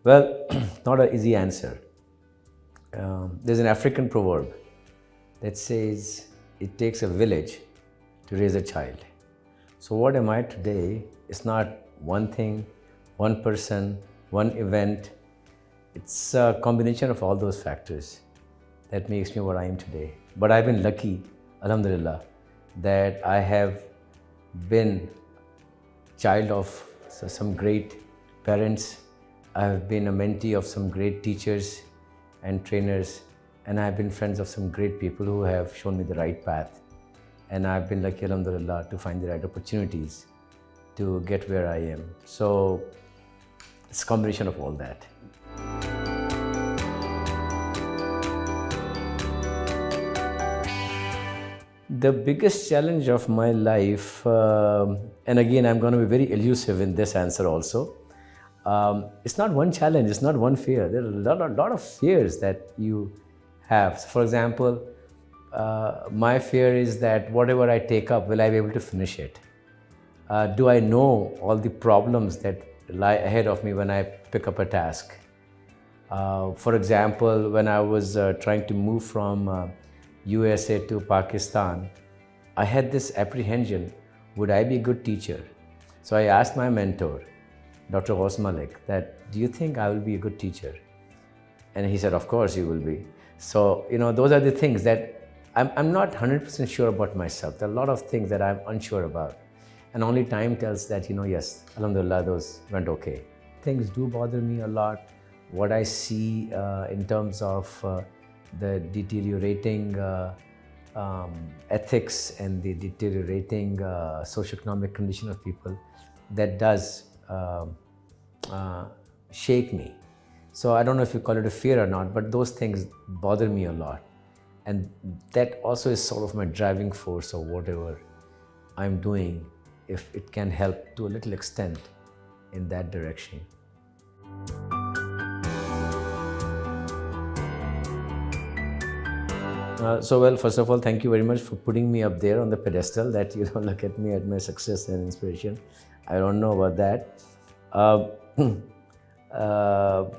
Well, not an easy answer. There's an African proverb that says it takes a village to raise a child. So, what am I today is not one thing, one person, one event. It's a combination of all those factors that makes me what I am today. But I've been lucky, alhamdulillah, that I have been child of some great parents. I have been a mentee of some great teachers and trainers, and I have been friends of some great people who have shown me the right path. And I've been lucky, alhamdulillah, to find the right opportunities to get where I am. So it's a combination of all that. The biggest challenge of my life, and again, I'm going to be very elusive in this answer also. It's not one challenge, it's not one fear. There are a lot of fears that you have. For example, my fear is that whatever I take up, will I be able to finish it? Do I know all the problems that lie ahead of me when I pick up a task? For example, when I was trying to move from USA to Pakistan, I had this apprehension, would I be a good teacher? So I asked my mentor, Dr. Ghaus Malik, that do you think I will be a good teacher? And he said, of course you will be. So, those are the things that I'm not 100% sure about myself. There are a lot of things that I'm unsure about. And only time tells that, yes, alhamdulillah, those went okay. Things do bother me a lot. What I see in terms of the deteriorating ethics and the deteriorating socioeconomic condition of people, that does shake me. So I don't know if you call it a fear or not, but those things bother me a lot. And that also is sort of my driving force of whatever I'm doing, if it can help to a little extent in that direction. Well, first of all, thank you very much for putting me up there on the pedestal that, look at me, at my success and inspiration. I don't know about that.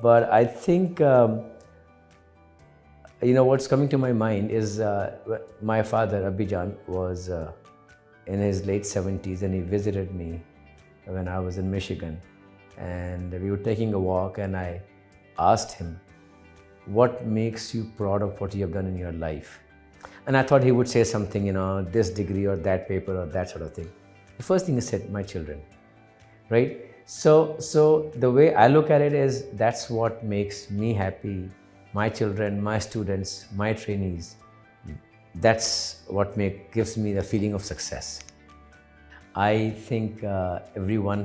But I think, what's coming to my mind is my father, Abhijan, was in his late 70s, and he visited me when I was in Michigan. And we were taking a walk, and I asked him, what makes you proud of what you have done in your life? And I thought he would say something, this degree or that paper or that sort of thing. The first thing he said, my children, right? So the way I look at it is, that's what makes me happy. My children, my students, my trainees, that's what gives me the feeling of success. I think everyone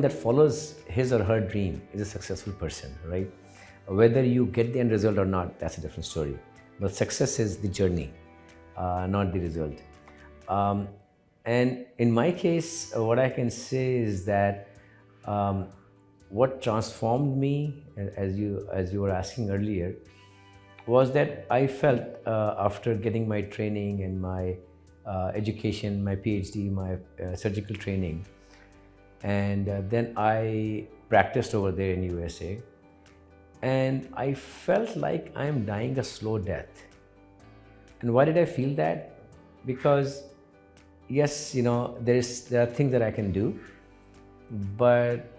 that follows his or her dream is a successful person, right? Whether you get the end result or not, that's a different story. But success is the journey, not the result. And in my case, what I can say is that what transformed me, as you were asking earlier, was that I felt after getting my training and my education, my PhD, my surgical training, and then I practiced over there in USA, and I felt like I am dying a slow death. And why did I feel that? Because yes, there are things that I can do, but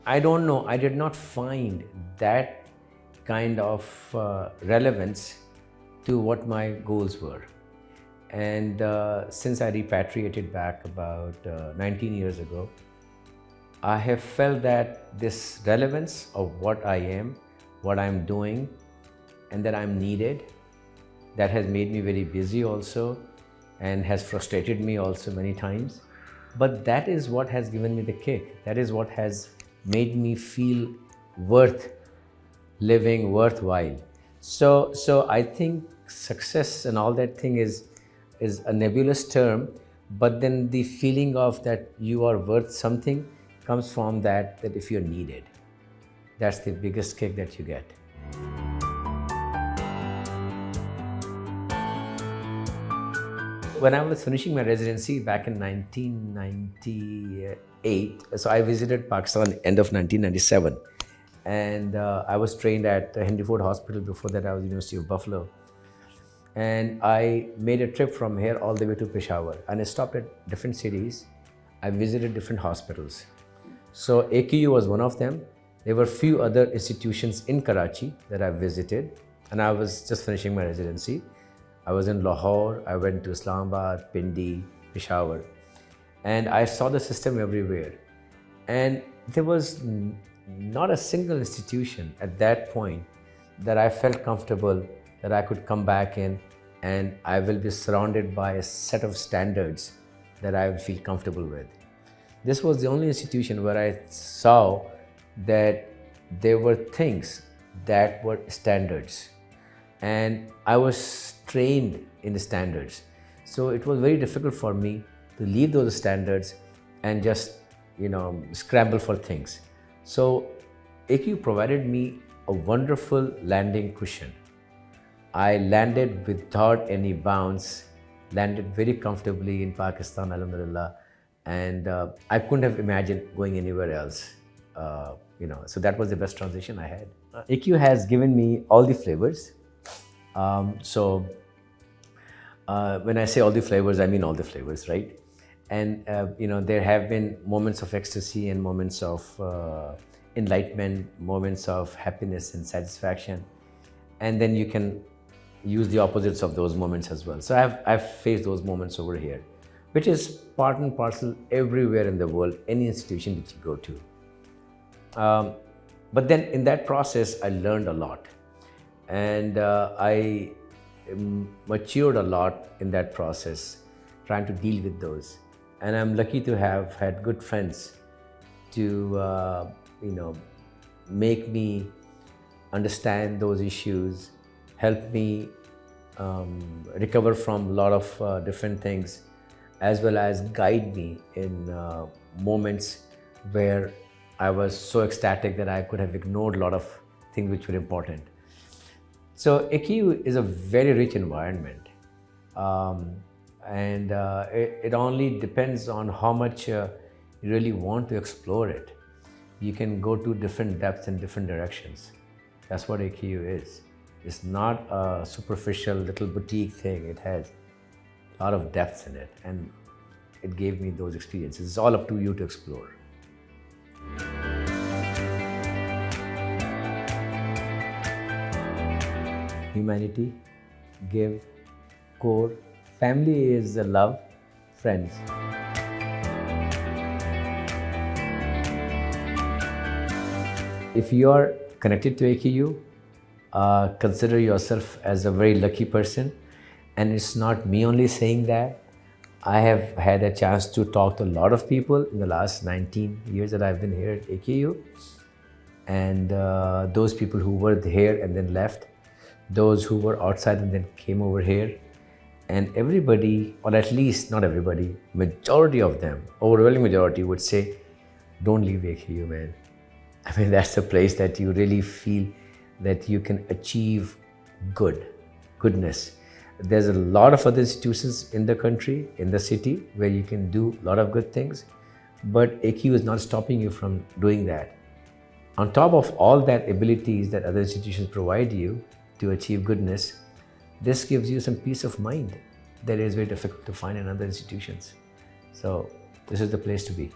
I don't know, I did not find that kind of relevance to what my goals were. And since I repatriated back about 19 years ago, I have felt that this relevance of what I am, what I'm doing, and that I'm needed, that has made me very busy also, and has frustrated me also many times. But that is what has given me the kick. That is what has made me feel worth living, worthwhile. So I think success and all that thing is a nebulous term, but then the feeling of that you are worth something comes from that if you're needed. That's the biggest kick that you get. When I was finishing my residency back in 1990, 1998. So I visited Pakistan end of 1997, and I was trained at Henry Ford Hospital. Before that, I was University of Buffalo, and I made a trip from here all the way to Peshawar, and I stopped at different cities. I visited different hospitals. So AKU was one of them. There were few other institutions in Karachi that I visited, and I was just finishing my residency. I was in Lahore, I went to Islamabad, Pindi, Peshawar, and I saw the system everywhere. And there was not a single institution at that point that I felt comfortable that I could come back in and I will be surrounded by a set of standards that I would feel comfortable with. This was the only institution where I saw that there were things that were standards, and I was trained in the standards. So it was very difficult for me to leave those standards and just, scramble for things. So AQ provided me a wonderful landing cushion. I landed without any bounce, landed very comfortably in Pakistan, alhamdulillah, and I couldn't have imagined going anywhere else. So that was the best transition I had. AQ has given me all the flavors. When I say all the flavors, I mean all the flavors, right? And there have been moments of ecstasy and moments of enlightenment, moments of happiness and satisfaction, and then you can use the opposites of those moments as well. So I've faced those moments over here, which is part and parcel everywhere in the world, any institution that you go to. But then in that process, I learned a lot, and I matured a lot in that process, trying to deal with those. And I'm lucky to have had good friends to, make me understand those issues, help me recover from a lot of different things, as well as guide me in moments where I was so ecstatic that I could have ignored a lot of things which were important. So AKU is a very rich environment, and it only depends on how much you really want to explore it. You can go to different depths and different directions. That's what AKU is. It's not a superficial little boutique thing. It has a lot of depths in it, and it gave me those experiences. It's all up to you to explore. Humanity, give, core, family is love, friends. If you are connected to AKU, consider yourself as a very lucky person. And it's not me only saying that. I have had a chance to talk to a lot of people in the last 19 years that I've been here at AKU. And those people who were here and then left, those who were outside and then came over here. And everybody, or at least not everybody, majority of them, overwhelming majority would say, don't leave AKU, man. I mean, that's a place that you really feel that you can achieve goodness. There's a lot of other institutions in the country, in the city, where you can do a lot of good things, but AKU is not stopping you from doing that. On top of all that abilities that other institutions provide you to achieve goodness, this gives you some peace of mind that is very difficult to find in other institutions. So this is the place to be.